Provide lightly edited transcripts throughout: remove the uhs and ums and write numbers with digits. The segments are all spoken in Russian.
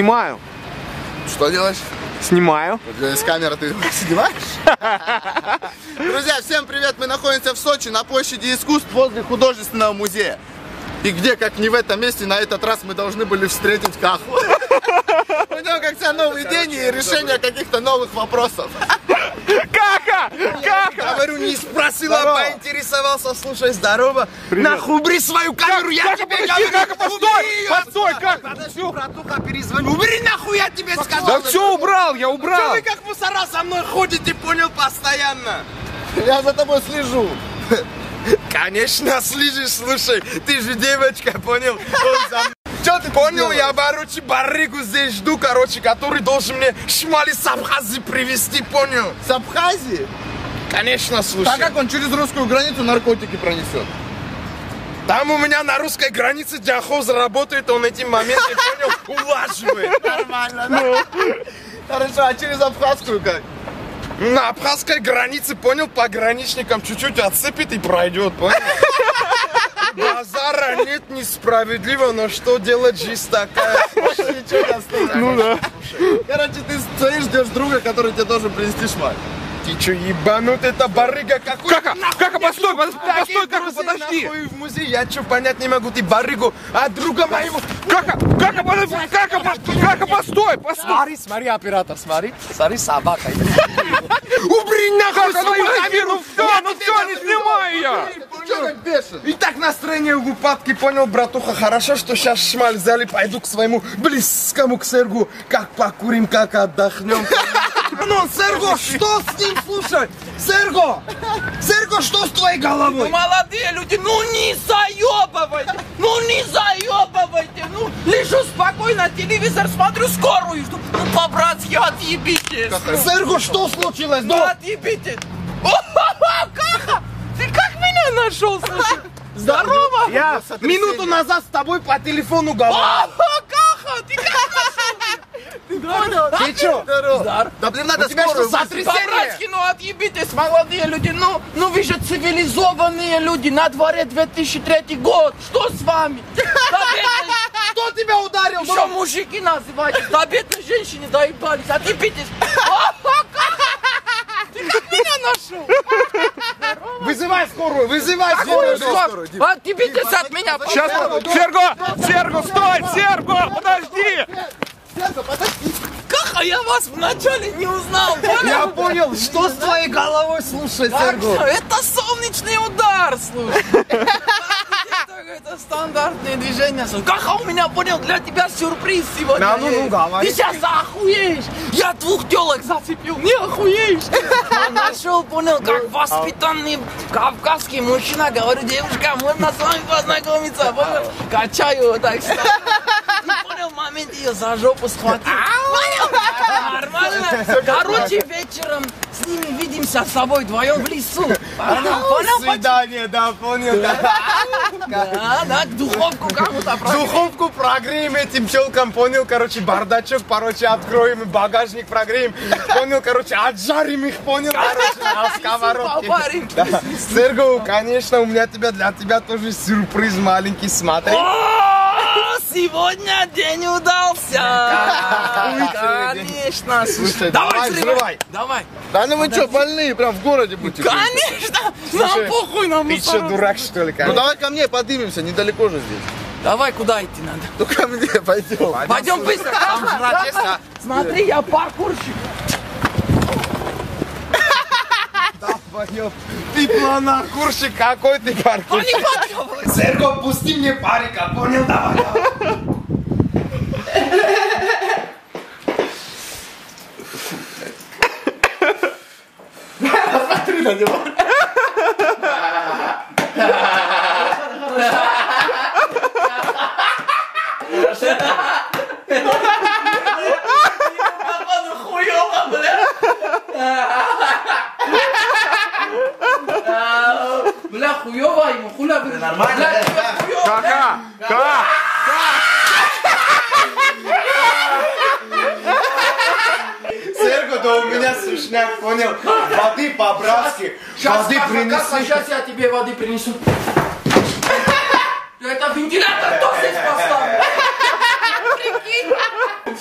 Снимаю. Что делаешь? Снимаю. С камеры ты снимаешь? Друзья, всем привет! Мы находимся в Сочи на площади искусств возле художественного музея. И где, как не в этом месте, на этот раз мы должны были встретить Каху. У него как всегда новый день и решение каких-то новых вопросов. Каха! Каха! Говорю, не спросила, поинтересовался. Слушай, здорово. Нахуй убери свою камеру, я тебе говорю. Каха, постой! Постой, как? Подожди, братуха, перезвоню. Убери нахуй, я тебе сказал. Да все убрал, я Что убрал. вы как мусора со мной ходите, понял, постоянно? Я за тобой слежу. Конечно, слышишь, слушай, ты же девочка, понял? Что ты понял? Я, короче, барыгу здесь жду, короче, который должен мне шмали с Абхазии привезти, понял? С Абхазии? Конечно, слушай. Так как он через русскую границу наркотики пронесет? Там у меня на русской границе диахоз работает, он эти моменты, понял, улаживает. Нормально, да? Хорошо, а через абхазскую как? На абхазской границе, понял, пограничникам чуть-чуть отсыпет и пройдет, понял? Базара нет, несправедливо, но что делать, жизнь такая. Ну да. Короче, ты стоишь, ждешь друга, который тебе должен принести шмаль. Ты чё, ебанут, это барыга какой? Каха, постой, постой, Каха, подожди. Нахуй в музей, я чё, понять не могу, ты барыгу, а друга моего... Каха, подожди, Каха, постой, постой. Смотри, оператор, смотри, собака. Убери нахуй свою камеру, Ну все, не снимай я. Чё так бешен? И так настроение в упадке, понял, братуха, хорошо, что сейчас шмаль взяли, пойду к своему близкому, к Сергу, как покурим, как отдохнем. Ну, Серго, что с ним, слушай? Серго, что с твоей головой? Ну, молодые люди, ну не заебывайте, ну лежу спокойно, телевизор смотрю, скорую жду, ну по-братски отъебитесь. Серго, что случилось? Ну отъебитесь. Каха, ты как меня нашел, слушай? Здорово. Я минуту назад с тобой по телефону говорил. Каха, ты как нашел? Ты понял? Ты чё? Да блин, надо тебя скорую. что, сотрясение? По-братски, ну отъебитесь, молодые люди, ну вы же цивилизованные люди, на дворе 2003 год, что с вами? Кто тебя ударил? Еще мужики называете, до бедной женщине доебались, отъебитесь. Ты как меня нашел? Вызывай скорую, вызывай скорую. Отъебитесь от меня, Сейчас, Серго, стой, Серго, подожди. Каха, я вас вначале не узнал, Я понял? понял, что с твоей головой, слушай, Серго. Это солнечный удар, слушай. Это стандартные движения. Каха, у меня, понял, для тебя сюрприз сегодня. Да, ну, есть. говори. Ты сейчас охуеешь. Я 2 телок зацепил, не охуеешь. Я нашел, понял, как воспитанный кавказский мужчина. Говорю, девушка, можно с вами познакомиться, понял? Качаю вот так. Ты понял, в момент ее за жопу схватил. Нормально. Короче, вечером с ними видимся с собой вдвоем в лесу. Понял? Свидание, да, понял. Да, духовку кому-то прогреем. Духовку прогреем этим челкам, понял, короче, бардачок, короче, откроем, багажник прогреем, понял, короче, отжарим их, понял, короче, на сковородке. Попарим. Серго, конечно, у меня для тебя тоже сюрприз маленький, смотри. Сегодня день удался. Конечно. Слушай, Давай, взрывай. Давай. Да ну вы что, больные, прям в городе будете? Конечно. Нам похуй, нам Ты что, дурак, что ли, Ну конечно? давай ко мне поднимемся, недалеко же здесь. Давай, куда идти надо? Ну ко мне пойдем. Пойдем быстро. Там жрать есть, а? Смотри, я паркурщик. Ты планокурщик, какой ты паркурщик? Не подъебывай. Серго, пусти мне парика, понял? Давай. Смотри на него. Хуёво, бля. Бля, хуёво ему, хуля, бля. Нормально, Каха, Серго, да у меня сушняк, понял? Воды по-братски. Воды принеси. Сейчас я тебе воды принесу. Это вентилятор кто здесь поставил?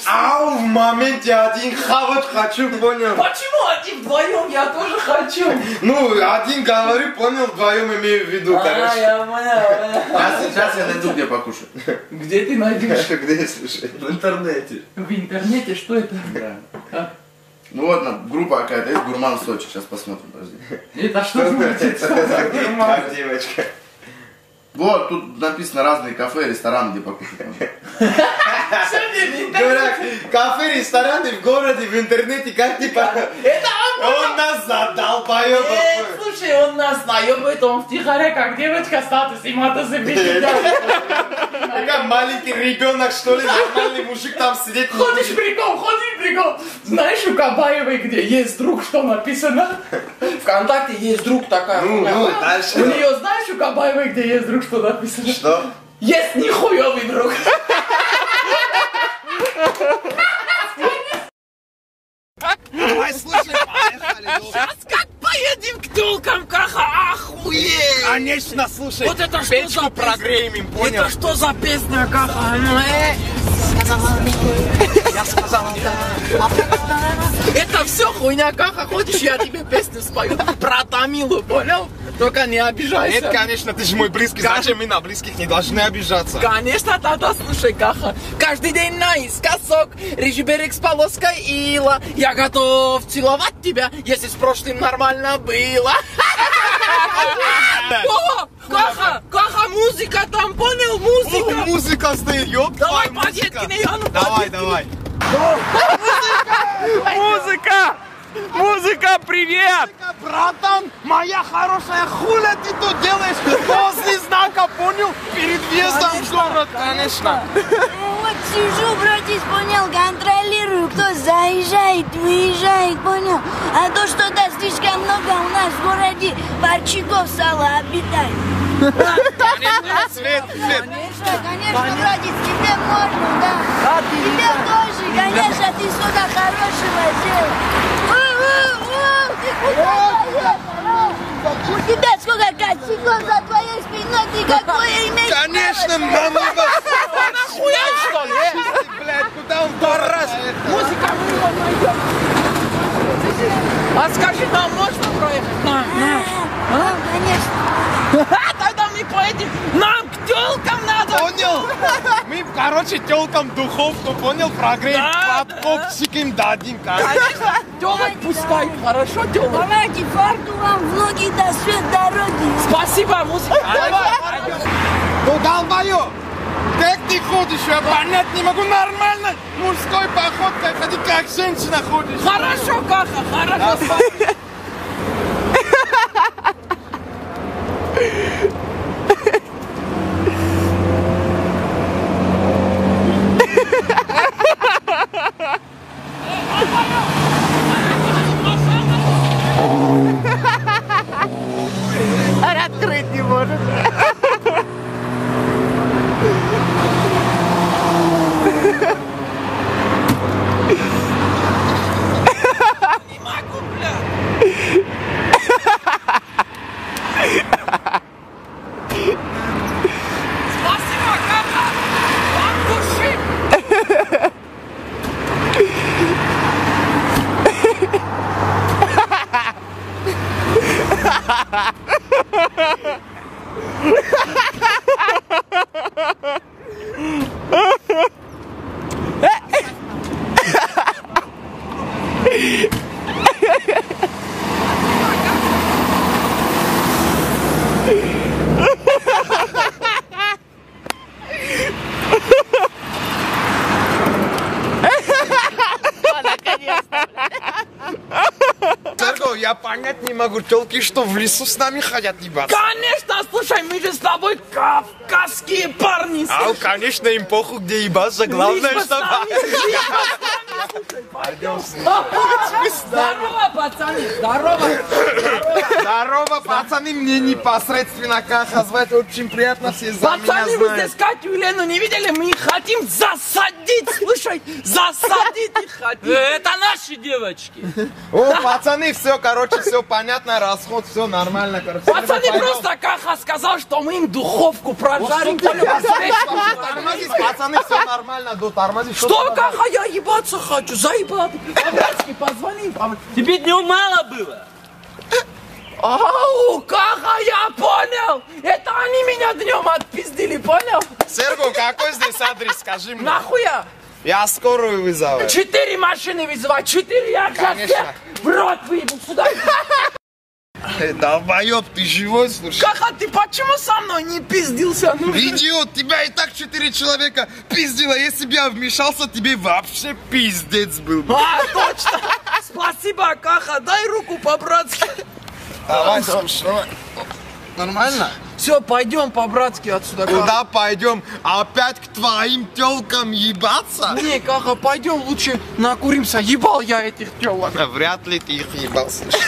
Ау, в моменте один хавать хочу, понял? Почему один вдвоем? Я тоже хочу. Ну, один говорю, понял, вдвоем имею в виду, короче. Я понял. Сейчас я найду, где покушать. Где ты найдешь? Где, слушай? В интернете. В интернете? Что это? Да. Как? Ну вот, группа какая-то есть, Гурман Сочи. Сейчас посмотрим, подожди. Это что значит? Как девочка. Вот, тут написано разные кафе, рестораны, где покушать можно. Говорят, кафе, рестораны в городе, в интернете, как типа... Это Он нас задолбоёб. слушай, он нас наебает, он втихаря, как девочка, статус ему-то забить. Как маленький ребенок, что ли, нормальный мужик там сидит. Ходишь прикол. Знаешь, у Кабаевой, где есть друг, что написано? Вконтакте есть друг такая. Ну, дальше. У нее, знаешь, у Кабаевой, где есть друг, что написано? Что? Есть нихуёвый друг. Давай, слушай, поехали. Сейчас как поедем к тёлкам, Каха, охуеть! Конечно, слушай. Вот это что печку за прогреем им, понял? Это что за песня, Каха? Я сказал, Это все хуйня, Каха, хочешь, я тебе песню спою про Тамилу, понял? Только не обижайся. Нет, конечно, ты же мой близкий, зачем мы на близких не должны обижаться? Конечно, тогда слушай, Каха. Каждый день наискосок, режи берег с полоской ила. Я готов целовать тебя, если с прошлым нормально было. О, Каха, музыка там, понял, музыка. Музыка стоит, ёб Давай, твою музыка. подъедь к ней, Давай. Музыка! Музыка, привет! Братан, моя хорошая, хуля ты тут делаешь? Возле знака, понял? Перед въездом в город, конечно. Вот сижу, братец, понял, контролирую, кто заезжает, выезжает, понял? А то что-то слишком много у нас в городе парчиков сала обитает. Свет. Конечно, братец, тебе можно, да. Тебе тоже, конечно, ты что-то хорошего сделал. Ты куда поехал? У тебя сколько косяков за твоей спиной, ты какое имеешь? Конечно, мама, Нахуя, что ли? блядь, куда он второй раз? Музыка, мы его найдем. А скажи, нам можно проехать? На. Конечно. Тогда мы поедем. Нам к тёлкам надо. Понял? Мы, короче, тёлкам духовку, понял, прогреем, Да, подкопчик им дадим, Конечно, тёлок пускай. Хорошо, тёлок? Давайте фарту вам в ноги до свет дороги. Спасибо, музыка. Ну, долбоёб! Как ты ходишь? Я понять не могу. Нормально мужской походкой ходи, как женщина ходишь. Хорошо, Каха, хорошо. Открыть не может. Не могу, бля. Спасибо, Каха. От души. Серго, я понять не могу. Тёлки что, в лесу с нами ходят, ебаться? Конечно, слушай, мы же с тобой кавказские парни. Ау, конечно, им похуй, где ебаться. Главное, Лишь бы с чтобы... нами Здорово, пацаны, здорово. Здорово, пацаны, мне непосредственно Каха звать, очень приятно, все за меня Пацаны, вы знают. здесь Катю и Лену не видели? Мы их хотим засадить, слушай, засадить их хотим. Это наши девочки. О, пацаны, все, короче, все понятно, расход, все нормально, короче. Пацаны, Пойдем. просто Каха сказал, что мы им духовку прожарим. Тормозись, пацаны, все нормально, да, тормозись. Что, Каха, я ебаться хочу, заебал. По-братски позвони. Тебе днем мало было. Ау, Каха, я понял. Это они меня днем отпиздили, понял? Серго, какой здесь адрес, скажи мне. Нахуя? Я скорую вызываю. 4 машины вызывать, 4 я сейчас Конечно. всех в рот выебу сюда. Долбоёб, ты живой, слушай? Каха, ты почему со мной не пиздился? Ну, Идиот, тебя и так 4 человека пиздило. Если бы я вмешался, тебе вообще пиздец был бы. а, точно. Спасибо, Каха, дай руку по-братски. Давай, слушай, давай. Нормально? Все, пойдем по-братски отсюда, Каха. Куда пойдем? Опять к твоим тёлкам ебаться? Не, Каха, пойдем лучше накуримся. Ебал я этих телок. Вряд ли ты их ебал, слушай.